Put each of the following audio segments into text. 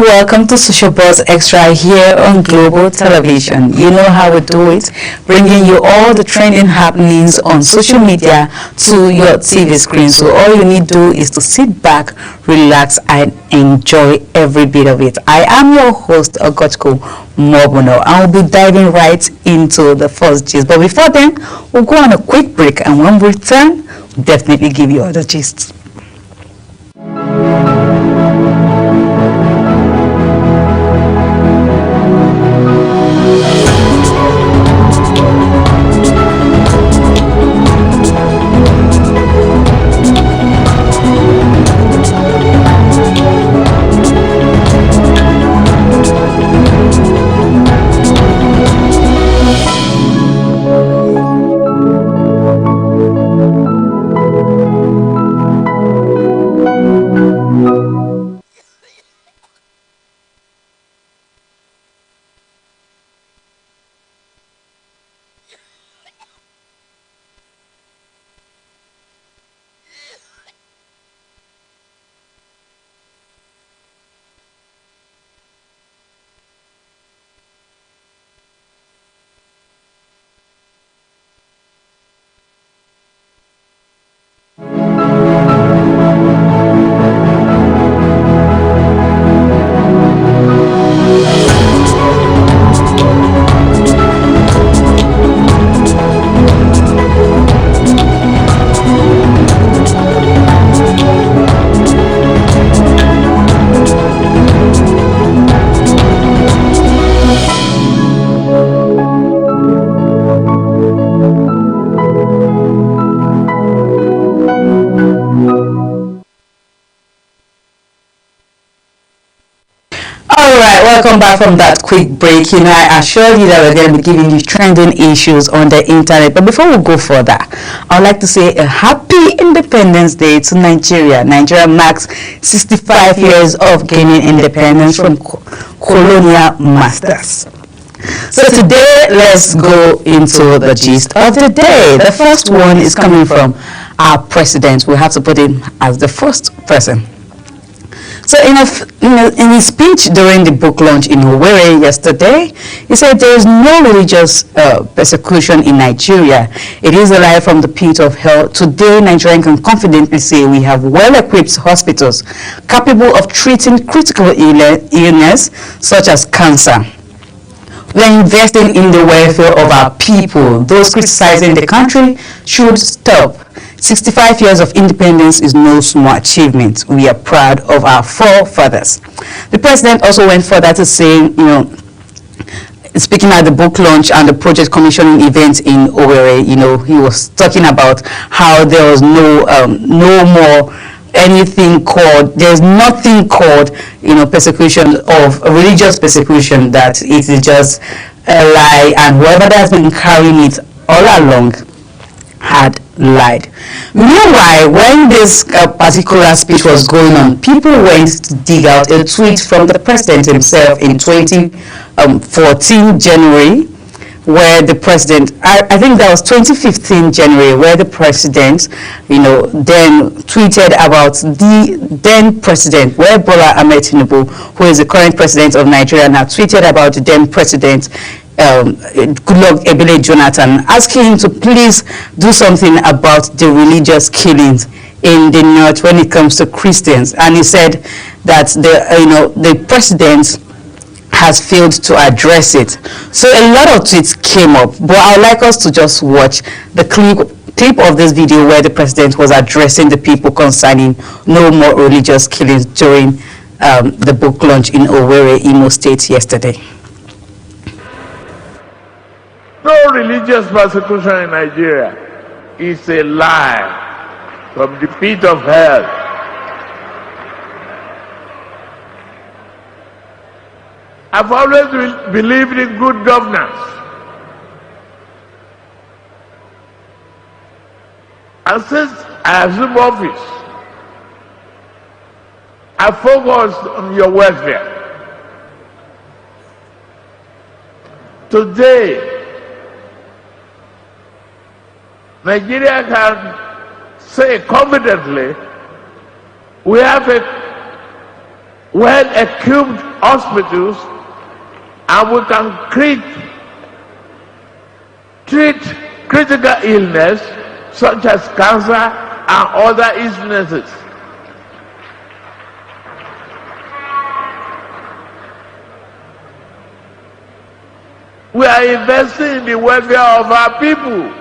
welcome to Social Buzz Extra here on Global Television. You know how we do it, bringing you all the trending happenings on social media to your TV screen. So all you need to do is to sit back, relax, and enjoy every bit of it. I am your host, Ogotko Mobono, and we'll be diving right into the first gist. But before then, we'll go on a quick break, and when we return, we'll definitely give you other gists. Welcome back from that quick break. I assured you that we're going to be giving you trending issues on the internet. But before we go further, I would like to say a happy Independence Day to Nigeria. Nigeria marks 65 years of gaining independence from colonial masters. So today, let's go into the gist of the day. The first one is coming from our president. We have to put him as the first person. So in his speech during the book launch in Owerri yesterday, he said there is no religious persecution in Nigeria. It is a lie from the pit of hell. Today, Nigeria can confidently say we have well-equipped hospitals capable of treating critical illness such as cancer. We are investing in the welfare of our people. Those criticizing the country should stop. 65 years of independence is no small achievement. We are proud of our forefathers. The president also went further to say, speaking at the book launch and the project commissioning event in Owerri, he was talking about how there was no more anything called, there's nothing called, persecution of religious persecution, that it is just a lie, and whoever has been carrying it all along had lied. Meanwhile, when this particular speech was going on, people went to dig out a tweet from the president himself in 2014 January, where the president, I think that was 2015 January, where the president, then tweeted about the then president, where Bola Ahmed Tinubu, who is the current president of Nigeria now, tweeted about the then president, Goodluck Ebele Jonathan, asking him to please do something about the religious killings in the north when it comes to Christians. And he said that the president has failed to address it. So a lot of tweets came up, but I would like us to just watch the clip of this video where the president was addressing the people concerning no more religious killings during the book launch in Owerri, Imo State yesterday. No religious persecution in Nigeria is a lie from the pit of hell. I've always believed in good governance. And since I assumed office, I focused on your welfare. Today, Nigeria can say confidently, we have well-equipped hospitals, and we can treat critical illness such as cancer and other illnesses. We are investing in the welfare of our people.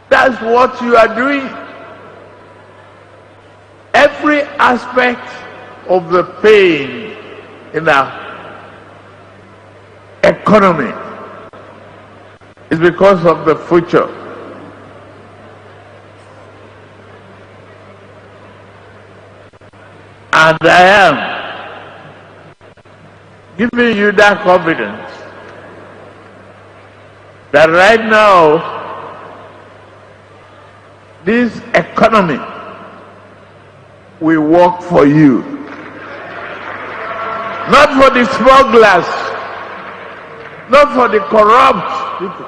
That's what you are doing. Every aspect of the pain in our economy is because of the future. And I am giving you that confidence that right now this economy will work for you. Not for the smugglers, not for the corrupt people.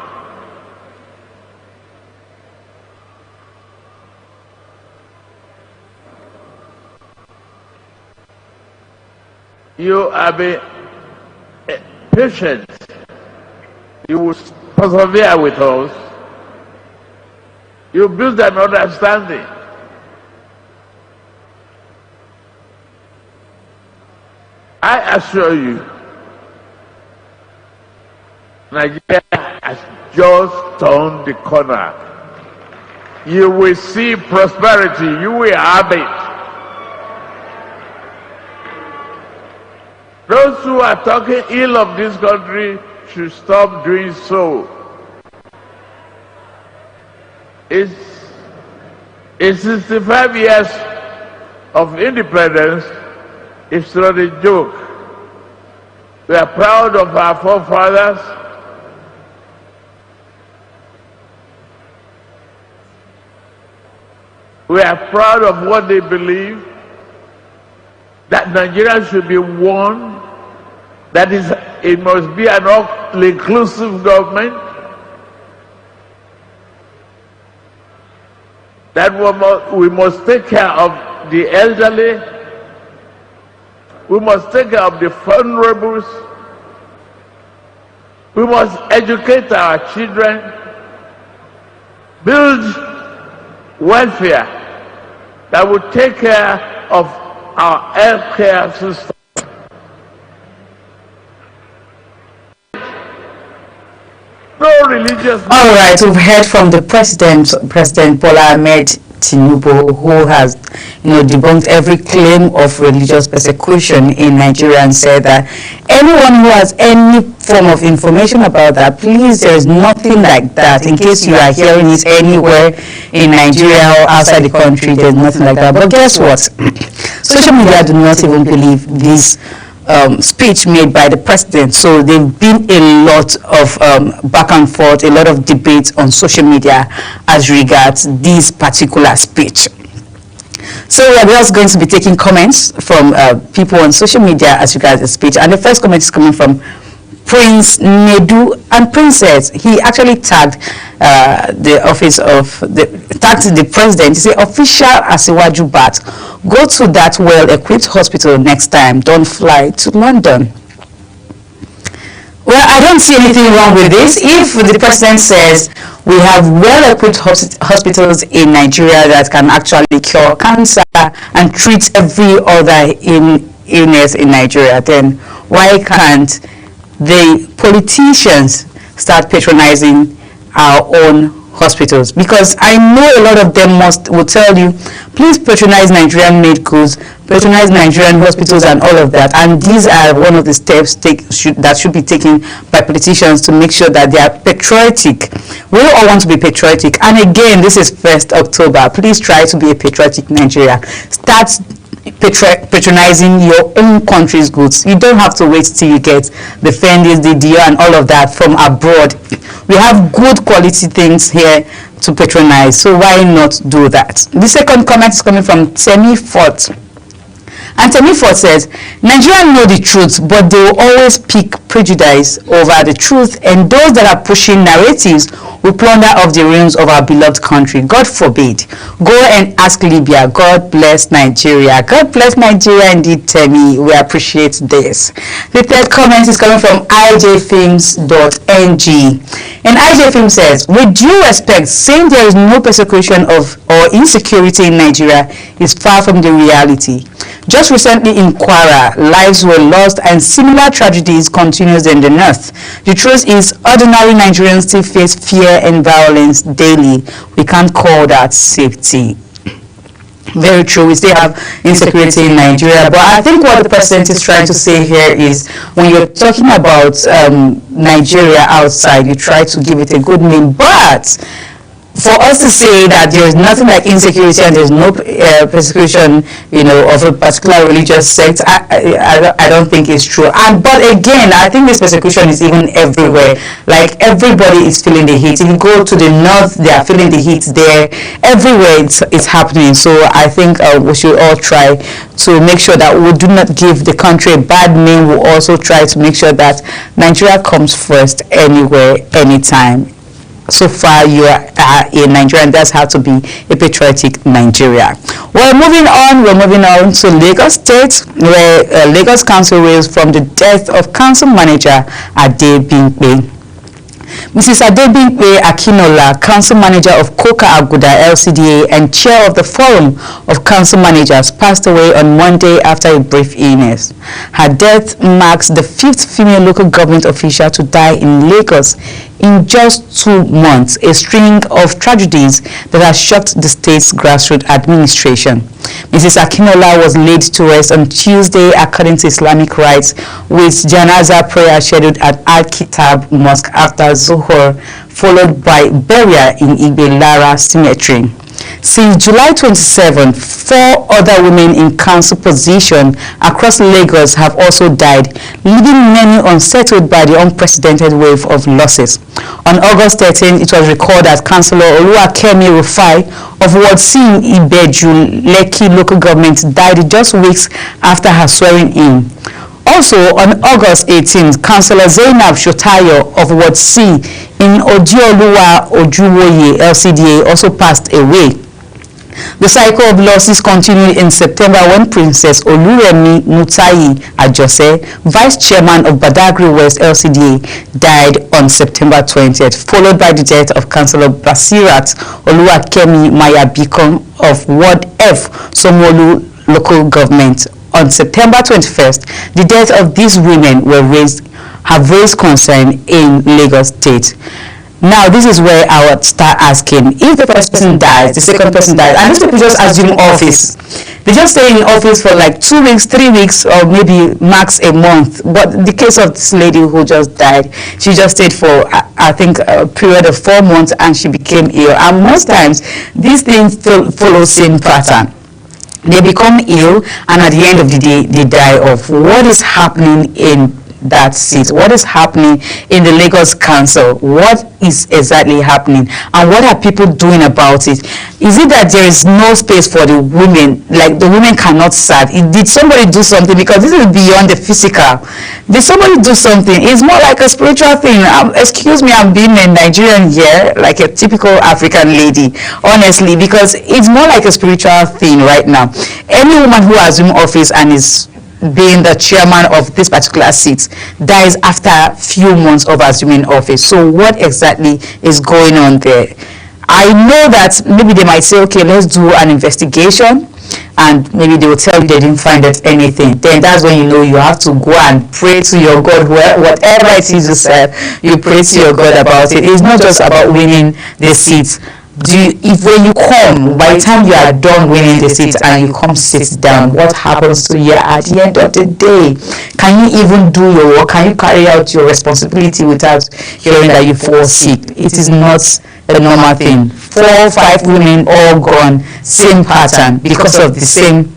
You are being patient. You will persevere with us. You build an understanding. I assure you, Nigeria has just turned the corner. You will see prosperity. You will have it. Those who are talking ill of this country should stop doing so. It's 65 years of independence. It's not a joke. We are proud of our forefathers. We are proud of what they believe. That Nigeria should be one. That is, it must be an all-inclusive government. That we must take care of the elderly. We must take care of the vulnerables. We must educate our children. Build welfare that will take care of our healthcare system. No religious. All right, we've heard from the President Bola Ahmed Tinubu, who has, debunked every claim of religious persecution in Nigeria and said that anyone who has any form of information about that, please, there is nothing like that. In case you are hearing it anywhere in Nigeria or outside the country, there's nothing like that. But guess what? Social media do not even believe this speech made by the president. So there've been a lot of back and forth, a lot of debates on social media as regards this particular speech. So we are just going to be taking comments from people on social media as regards the speech. And the first comment is coming from Prince Nedu and Princess. He actually tagged tagged the president. He said, official Asiwaju Bat, go to that well-equipped hospital next time. Don't fly to London. Well, I don't see anything wrong with this. If the president says we have well-equipped hospitals in Nigeria that can actually cure cancer and treat every other illness in Nigeria, then why can't the politicians start patronizing our own hospitals? Because I know a lot of them will tell you, please patronize Nigerian made goods, patronize Nigerian hospitals and all of that. And these are one of the steps that should be taken by politicians to make sure that they are patriotic. We all want to be patriotic. And again, this is 1st October. Please try to be a patriotic Nigeria. Start patronizing your own country's goods. You don't have to wait till you get the Fendis, the Dior and all of that from abroad. We have good quality things here to patronize, so why not do that? The second comment is coming from Temi Fort. And Temifort says, Nigerians know the truth, but they will always pick prejudice over the truth, and those that are pushing narratives will plunder off the ruins of our beloved country. God forbid. Go and ask Libya. God bless Nigeria. God bless Nigeria indeed, Temi. We appreciate this. The third comment is coming from ijfilms.ng. And IJ Film says, with due respect, saying there is no persecution of or insecurity in Nigeria is far from the reality. Just recently in Kwara, lives were lost and similar tragedies continues in the north. The truth is, ordinary Nigerians still face fear and violence daily. We can't call that safety. Very true. We still have insecurity in Nigeria, but I think what the president is trying to say here is, when you're talking about Nigeria outside, you try to give it a good name, but for us to say that there is nothing like insecurity and there's no persecution, of a particular religious sect, I don't think it's true. But again, I think this persecution is even everywhere. Like, everybody is feeling the heat. If you go to the north, they are feeling the heat there. Everywhere it's happening. So I think we should all try to make sure that we do not give the country a bad name. We'll also try to make sure that Nigeria comes first anywhere, anytime. So far, you are a Nigerian. That's how to be a patriotic Nigeria. We're moving on to Lagos State, where Lagos Council raised from the death of council manager Ade Bimpe. Mrs. Adebimpe Akinola, Council Manager of Coca Aguda LCDA and Chair of the Forum of Council Managers, passed away on Monday after a brief illness. Her death marks the 5th female local government official to die in Lagos in just 2 months, a string of tragedies that has shocked the state's grassroots administration. Mrs. Akinola was laid to rest on Tuesday according to Islamic rites, with janaza prayer scheduled at Al-Kitab Mosque after Zuhur, followed by burial in Igbe Lara Cemetery. Since July 27, 4 other women in council position across Lagos have also died, leaving many unsettled by the unprecedented wave of losses. On August 13, it was recorded that Councillor Oluwakemi Rufai of Ward C in Ibeju, Lekki local government died just weeks after her swearing in. Also, on August 18th, Councillor Zainab Shotayo of Ward C in Odioluwa Ojuwoye LCDA also passed away. The cycle of losses continued in September when Princess Oluremi Mutayi Ajose, Vice Chairman of Badagry West LCDA, died on September 20th, followed by the death of Councillor Basirat Oluwakemi Mayabikon of Ward F, Somolu local government. On September 21st, the death of these women have raised concern in Lagos State. Now, this is where I would start asking, if the first person dies, the second person dies, and these people just assume office. They just stay in office for like 2 weeks, 3 weeks, or maybe max a month. But the case of this lady who just died, she just stayed for, I think, a period of 4 months, and she became ill. And most times, these things follow same pattern. They become ill, and at the end of the day, they die off. What is happening in that seat? What is happening in the Lagos Council? What is exactly happening, and what are people doing about it? Is it that there is no space for the women, like the women cannot serve? Did somebody do something? Because this is beyond the physical. Did somebody do something? It's more like a spiritual thing. Excuse me, I'm being a Nigerian here, like a typical African lady, honestly, because it's more like a spiritual thing right now. Any woman who assumes office and is being the chairman of this particular seat dies after a few months of assuming office. So what exactly is going on there? I know that maybe they might say, okay, let's do an investigation, and maybe they will tell you they didn't find out anything. Then that's when you know you have to go and pray to your God, whatever it is you said, you pray to your God about it. It's not just about winning the seat. If when you come, by the time you are done winning the seat and you come sit down, what happens to you at the end of the day? Can you even do your work? Can you carry out your responsibility without hearing that you fall sick? It is not a normal thing. 4 or 5 women all gone, same pattern, because of the same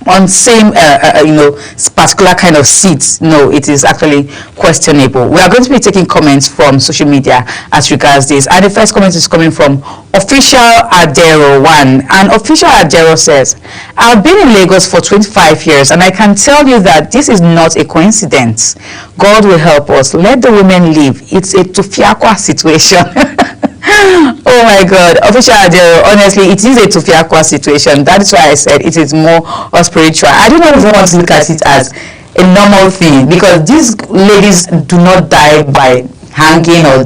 on same particular kind of seats. No, it is actually questionable. We are going to be taking comments from social media as regards this, and the first comment is coming from Official Adero 1, and Official Adero says, I've been in Lagos for 25 years and I can tell you that this is not a coincidence. God will help us. Let the women live. It's a Tufiakwa situation. Oh my God, Official Adero, honestly, it is a Tufiakwa situation. That is why I said it is more spiritual. I don't know if you want to look at it as a normal thing, because these ladies do not die by hanging or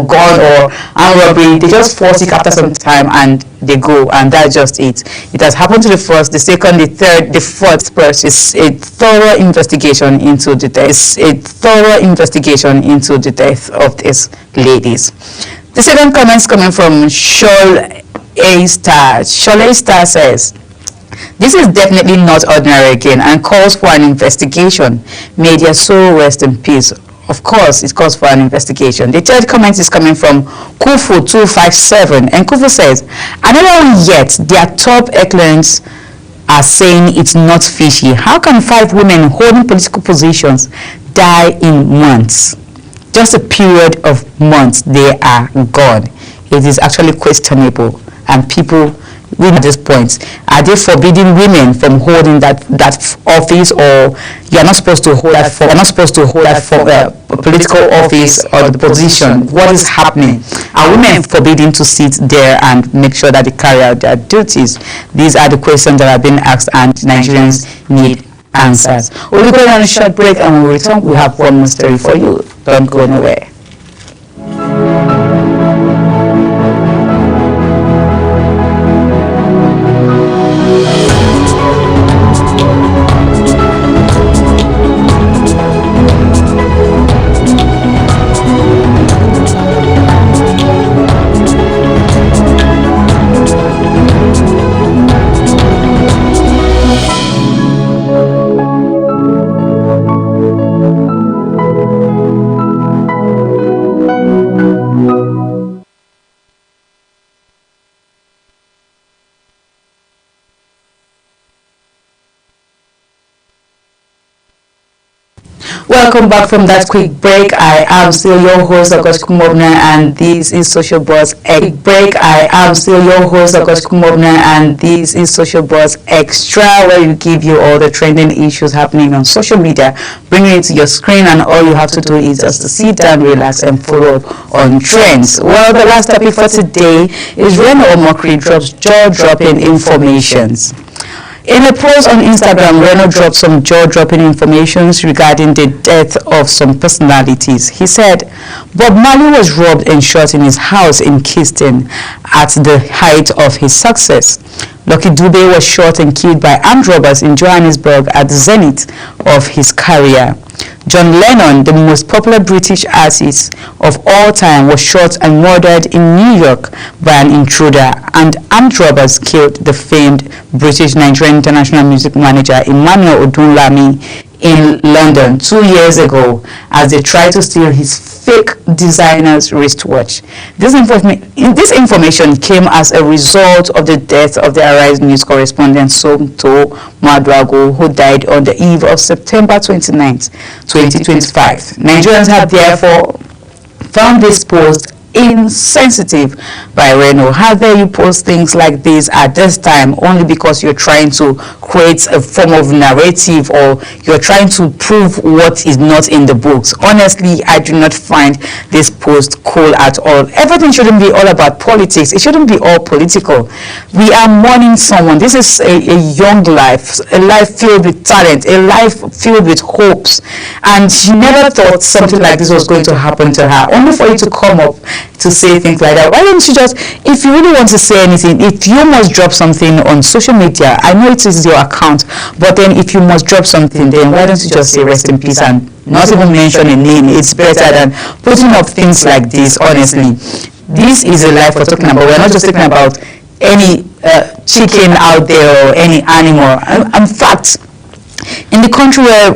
gone or armed robbery. They just fall sick after some time and they go, and that's just it. It has happened to the first, the second, the third, the fourth person. It's a thorough investigation into the death. It's a thorough investigation into the death of these ladies. The second comment is coming from Shol A Star. Shol A Star says, this is definitely not ordinary again and calls for an investigation. May their soul rest in peace. Of course, it calls for an investigation. The third comment is coming from Kufu257, and Kufu says, another one yet, their top echelons are saying it's not fishy. How can 5 women holding political positions die in months? Just a period of months, they are gone. It is actually questionable, and people at this point, are they forbidding women from holding that office, or you're not supposed to hold that political office or the position? What is happening? Are women forbidden to sit there and make sure that they carry out their duties? These are the questions that are being asked, and Nigerians need answers. We'll be going on a short break, and when we return, we have one more story for you. Don't go nowhere. Welcome back from that quick break. I am still your host, Kumobna, and this is Social Buzz Extra, where we give you all the trending issues happening on social media, bringing it to your screen, and all you have to do is just to sit down, relax, and follow on trends. Well, the last topic for today is Reno Omokri drops jaw-dropping informations. In a post on Instagram, Reno dropped some jaw-dropping information regarding the death of some personalities. He said, Bob Marley was robbed and shot in his house in Kingston at the height of his success. Lucky Dube was shot and killed by armed robbers in Johannesburg at the zenith of his career. John Lennon, the most popular British artist of all time, was shot and murdered in New York by an intruder, and armed robbers killed the famed British Nigerian international music manager Emmanuel Odunlami in London 2 years ago as they tried to steal his fake designer's wristwatch. This information came as a result of the death of the Arise News correspondent Somto Maduagwu, who died on the eve of September 29, 2025. Nigerians have therefore found this post insensitive by Reno. How dare you post things like this at this time only because you're trying to create a form of narrative, or you're trying to prove what is not in the books? Honestly, I do not find this post cool at all. Everything shouldn't be all about politics. It shouldn't be all political. We are mourning someone. This is a young life, a life filled with talent, a life filled with hopes, and she never thought something like this was going to happen to her, only for you to come up to say things like that. Why don't you just, if you really want to say anything, if you must drop something on social media, I know it is your account, but then if you must drop something, then why don't you just say rest in peace and not even mention a name? It's better than putting up things like this. Honestly, this is a life we're talking about. We're not just talking about any chicken out there or any animal. In fact, in the country where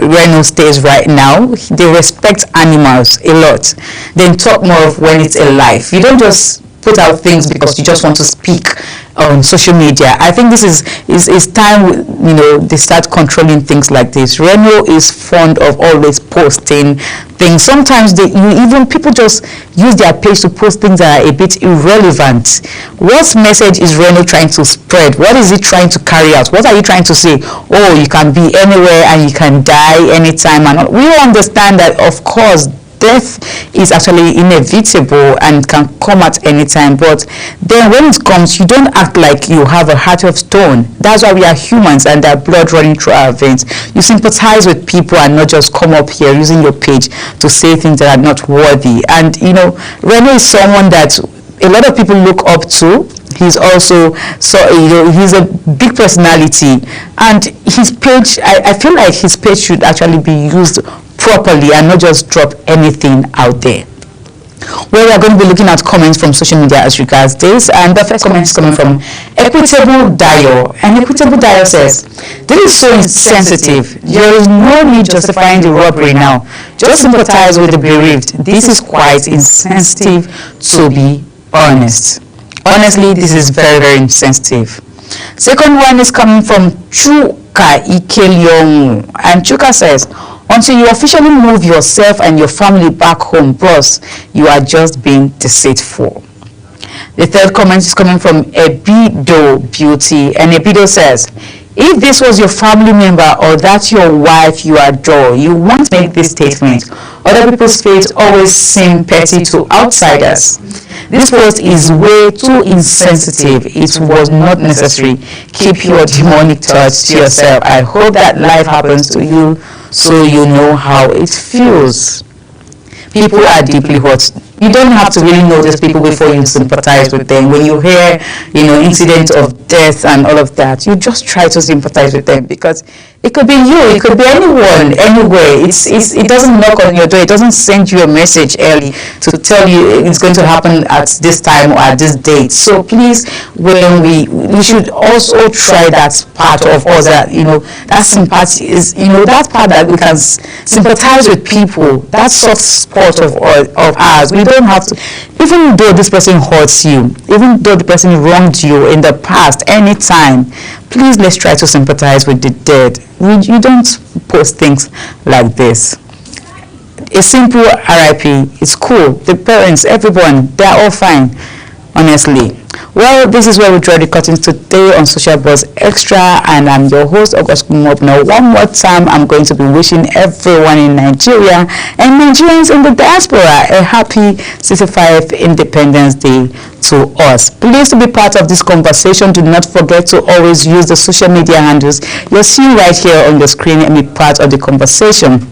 Reno stays right now, they respect animals a lot. Then talk more of when it's a life. You don't just put out things because you just want to speak on social media. I think this is time, you know, they start controlling things like this. Reno is fond of always posting things. Sometimes even people just use their page to post things that are a bit irrelevant. What message is Reno trying to spread? What is it trying to carry out? What are you trying to say? Oh, you can be anywhere and you can die anytime. And we understand that, of course, death is actually inevitable and can come at any time, but then when it comes, you don't act like you have a heart of stone. That's why we are humans and there are blood running through our veins. You sympathize with people and not just come up here using your page to say things that are not worthy. And you know, Reno is someone that a lot of people look up to. He's also, so you know, he's a big personality, and his page, I feel like his page should actually be used properly and not just drop anything out there. Well, we are going to be looking at comments from social media as regards this, and the first comment is coming from Equitable Dio, and Equitable Dio says, "This is so insensitive. There is no need justifying the robbery now. Just sympathize with the bereaved. This is quite insensitive, to be honest." Honestly, this is very, very insensitive. Second one is coming from Chuka Ikelyong, and Chuka says, "Until you officially move yourself and your family back home, boss, you are just being deceitful." The third comment is coming from Ebido Beauty, and Ebido says, "If this was your family member or that's your wife you adore, you won't make this statement. Other people's fates always seem petty to outsiders. This post is way too insensitive. It was not necessary. Keep your demonic thoughts to yourself. I hope that life happens to you so you know how it feels." People are deeply hurt. You don't have to really know these people before you sympathize with them. When you hear, you know, incidents of death and all of that, you just try to sympathize with them, because it could be you, it could be anyone, anywhere. It doesn't knock on your door. It doesn't send you a message early to tell you it's going to happen at this time or at this date. So please, when we should also try that part of us, that, you know, that sympathy is, you know, that part that we can sympathize with people, that soft spot of ours. We don't have to, even though this person hurts you, even though the person wronged you in the past, anytime, please, let's try to sympathize with the dead. You don't post things like this. A simple RIP is cool. The parents, everyone, they're all fine, honestly. Well, this is where we draw the curtains today on Social Buzz Extra, and I'm your host, August Kumop. Now, one more time, I'm going to be wishing everyone in Nigeria and Nigerians in the diaspora a happy 65th Independence Day to us. Please, to be part of this conversation, do not forget to always use the social media handles you're seeing right here on the screen and be part of the conversation.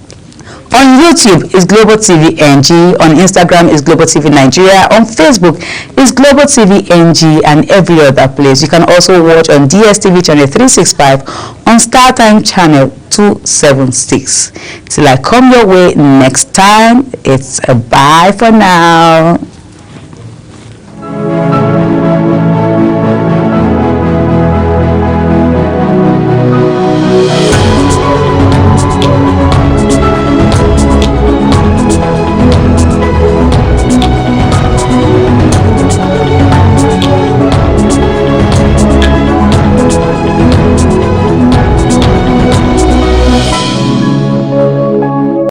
On YouTube is Global TV NG, on Instagram is Global TV Nigeria, on Facebook is Global TV NG, and every other place. You can also watch on DSTV channel 365, on StarTime channel 276. Till I come your way next time, it's a bye for now.